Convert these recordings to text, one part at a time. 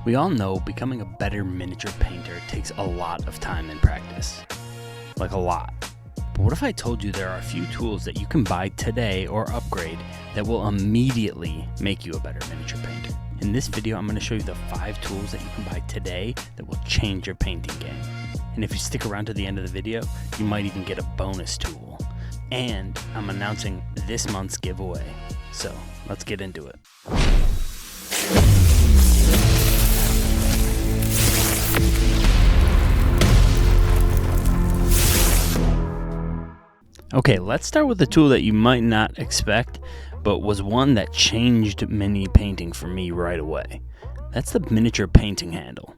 We all know becoming a better miniature painter takes a lot of time and practice. Like a lot. But what if I told you there are a few tools that you can buy today or upgrade that will immediately make you a better miniature painter? In this video, I'm going to show you the 5 tools that you can buy today that will change your painting game. And if you stick around to the end of the video, you might even get a bonus tool. And I'm announcing this month's giveaway. So let's get into it. Okay, let's start with a tool that you might not expect, but was one that changed mini painting for me right away. That's the miniature painting handle.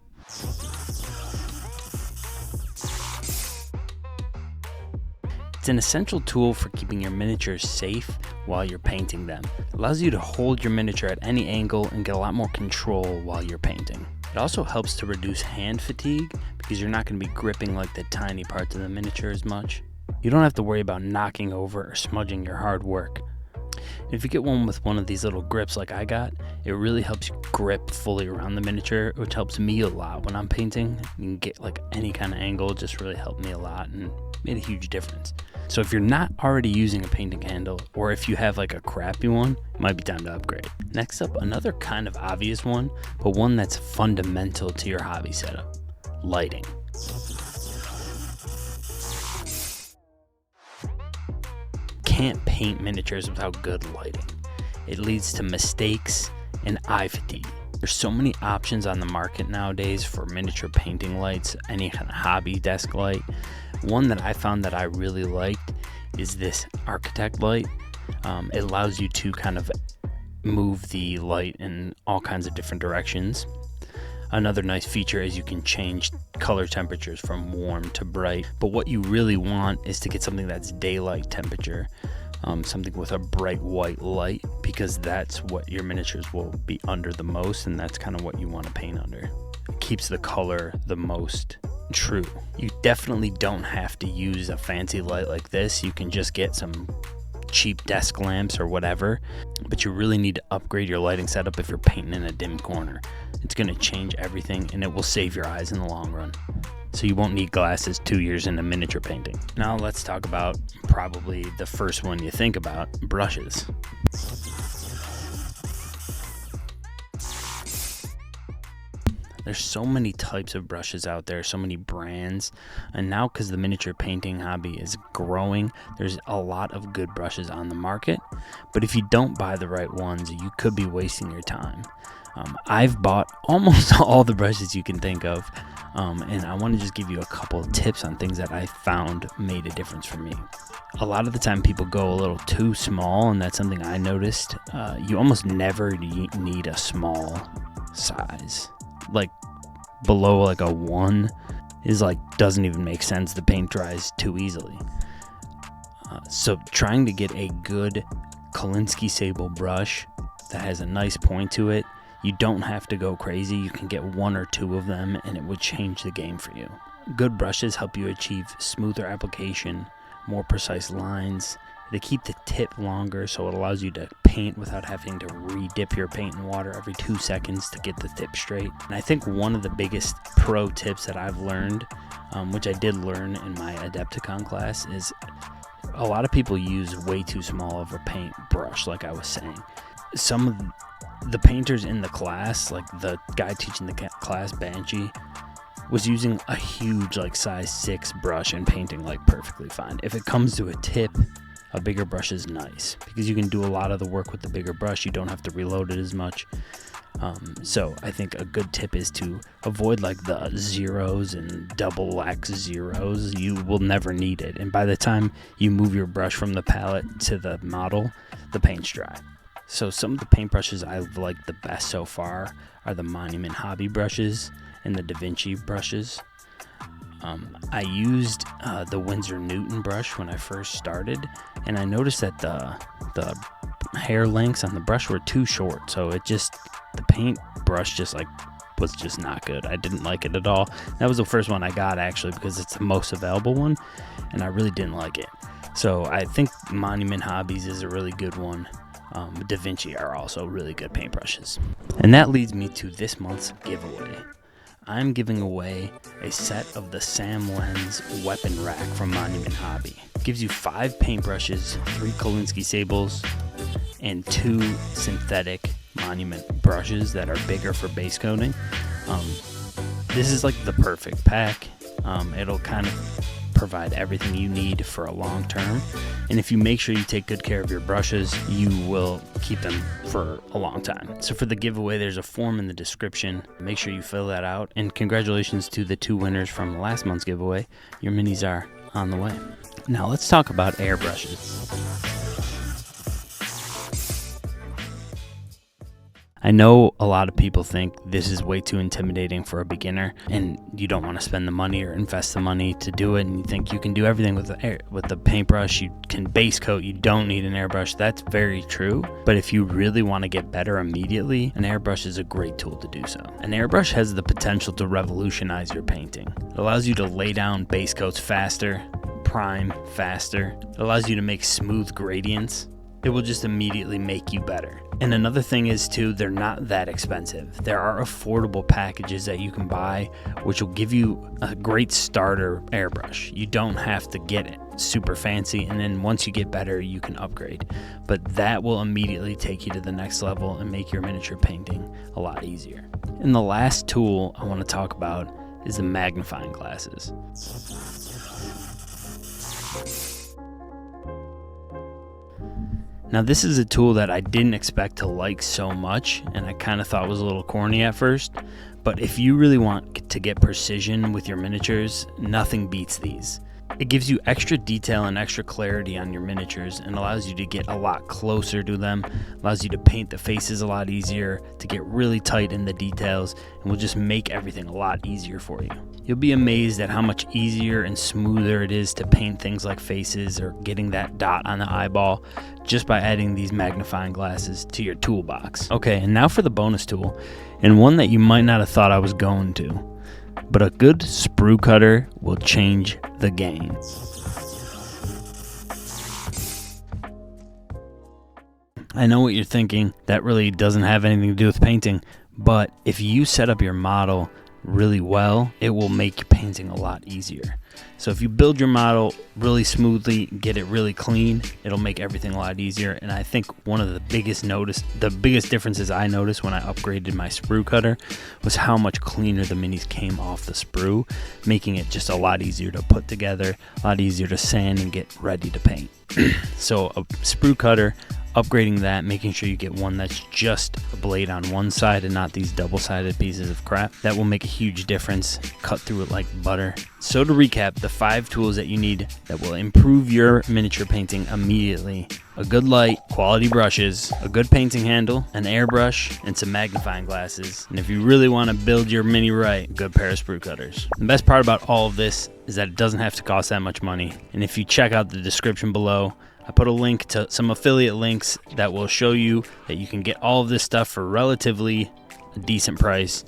It's an essential tool for keeping your miniatures safe while you're painting them. It allows you to hold your miniature at any angle and get a lot more control while you're painting. It also helps to reduce hand fatigue because you're not going to be gripping like the tiny parts of the miniature as much. You don't have to worry about knocking over or smudging your hard work. If you get one with one of these little grips like I got, it really helps you grip fully around the miniature, which helps me a lot when I'm painting. You can get like any kind of angle, just really helped me a lot and made a huge difference. So if you're not already using a painting handle, or if you have like a crappy one, it might be time to upgrade. Next up, another kind of obvious one, but one that's fundamental to your hobby setup: lighting. Can't paint miniatures without good lighting. It leads to mistakes and eye fatigue. There's so many options on the market nowadays for miniature painting lights, any kind of hobby desk light. One that I found that I really liked is this architect light. It allows you to kind of move the light in all kinds of different directions. Another nice feature is you can change color temperatures from warm to bright, but what you really want is to get something that's daylight temperature, something with a bright white light, because that's what your miniatures will be under the most, and that's kind of what you want to paint under. It keeps the color the most true. You definitely don't have to use a fancy light like this. You can just get some cheap desk lamps or whatever, but you really need to upgrade your lighting setup if you're painting in a dim corner. It's going to change everything, and it will save your eyes in the long run. So you won't need glasses 2 years into miniature painting. Now let's talk about probably the first one you think about: brushes. There's so many types of brushes out there, so many brands, and now because the miniature painting hobby is growing, there's a lot of good brushes on the market. But if you don't buy the right ones, you could be wasting your time. I've bought almost all the brushes you can think of, and I want to just give you a couple of tips on things that I found made a difference for me. A lot of the time people go a little too small, and that's something I noticed. You almost never need a small size. Like below like a 1 is like doesn't even make sense. The paint dries too easily. So trying to get a good Kolinsky sable brush that has a nice point to it, you don't have to go crazy. You can get 1 or 2 of them and it would change the game for you. Good brushes help you achieve smoother application, more precise lines. They keep the tip longer, so it allows you to paint without having to re-dip your paint in water every 2 seconds to get the tip straight. And I think one of the biggest pro tips that I've learned, which I did learn in my Adepticon class, is a lot of people use way too small of a paint brush, like I was saying. Some of the painters in the class, like the guy teaching the class, Banshee, was using a huge like size 6 brush and painting like perfectly fine. If it comes to a tip, a bigger brush is nice because you can do a lot of the work with the bigger brush. You don't have to reload it as much. So I think a good tip is to avoid like the zeros and double X zeros. You will never need it. And by the time you move your brush from the palette to the model, the paint's dry. So some of the paint brushes I've liked the best so far are the Monument Hobby brushes and the Da Vinci brushes. I used the Winsor Newton brush when I first started, and I noticed that the hair lengths on the brush were too short, so the paint brush was just not good. I didn't like it at all. That was the first one I got actually because it's the most available one, and I really didn't like it. So I think Monument Hobbies is a really good one. Da Vinci are also really good paintbrushes. And that leads me to this month's giveaway. I'm giving away a set of the Sam Lens weapon rack from Monument Hobby. It gives you 5 paintbrushes, 3 Kolinsky sables, and 2 synthetic Monument brushes that are bigger for base coating. This is like the perfect pack. It'll kind of provide everything you need for a long term, and if you make sure you take good care of your brushes, you will keep them for a long time. So for the giveaway, there's a form in the description. Make sure you fill that out, and congratulations to the 2 winners from last month's giveaway. Your minis are on the way. Now let's talk about airbrushes. I know a lot of people think this is way too intimidating for a beginner, and you don't want to spend the money or invest the money to do it, and you think you can do everything with the paintbrush. You can base coat, you don't need an airbrush. That's very true, but if you really want to get better immediately, an airbrush is a great tool to do so. An airbrush has the potential to revolutionize your painting. It allows you to lay down base coats faster, prime faster. It allows you to make smooth gradients. It will just immediately make you better. And another thing is too, they're not that expensive. There are affordable packages that you can buy, which will give you a great starter airbrush. You don't have to get it super fancy, and then once you get better, you can upgrade. But that will immediately take you to the next level and make your miniature painting a lot easier. And the last tool I want to talk about is the magnifying glasses. Now this is a tool that I didn't expect to like so much, and I kind of thought was a little corny at first, but if you really want to get precision with your miniatures, nothing beats these. It gives you extra detail and extra clarity on your miniatures and allows you to get a lot closer to them, allows you to paint the faces a lot easier, to get really tight in the details, and will just make everything a lot easier for you. You'll be amazed at how much easier and smoother it is to paint things like faces or getting that dot on the eyeball just by adding these magnifying glasses to your toolbox. Okay, and now for the bonus tool, and one that you might not have thought I was going to, but a good sprue cutter will change the game. I know what you're thinking, that really doesn't have anything to do with painting, but if you set up your model really well, it will make painting a lot easier. So if you build your model really smoothly, get it really clean, it'll make everything a lot easier. And I think one of the biggest differences I noticed when I upgraded my sprue cutter was how much cleaner the minis came off the sprue, making it just a lot easier to put together, a lot easier to sand and get ready to paint. So a sprue cutter, upgrading that, making sure you get one that's just a blade on one side and not these double-sided pieces of crap, that will make a huge difference. Cut through it like butter. So to recap, the 5 tools that you need that will improve your miniature painting immediately: a good light, quality brushes, a good painting handle, an airbrush, and some magnifying glasses. And if you really want to build your mini right, a good pair of sprue cutters. The best part about all of this is that it doesn't have to cost that much money. And if you check out the description below, I put a link to some affiliate links that will show you that you can get all of this stuff for relatively a decent price.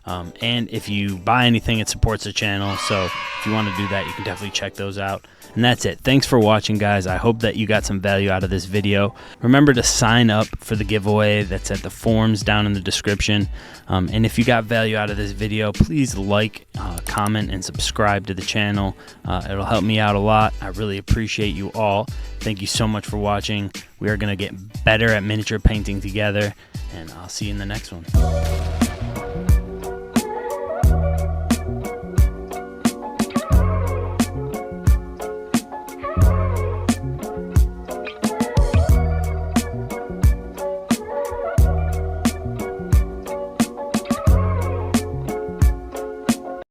And if you buy anything, it supports the channel. So if you want to do that, you can definitely check those out. And that's it. Thanks for watching, guys. I hope that you got some value out of this video. Remember to sign up for the giveaway that's at the forms down in the description. And if you got value out of this video, please like, comment, and subscribe to the channel. It'll help me out a lot. I really appreciate you all. Thank you so much for watching. We are going to get better at miniature painting together, and I'll see you in the next one.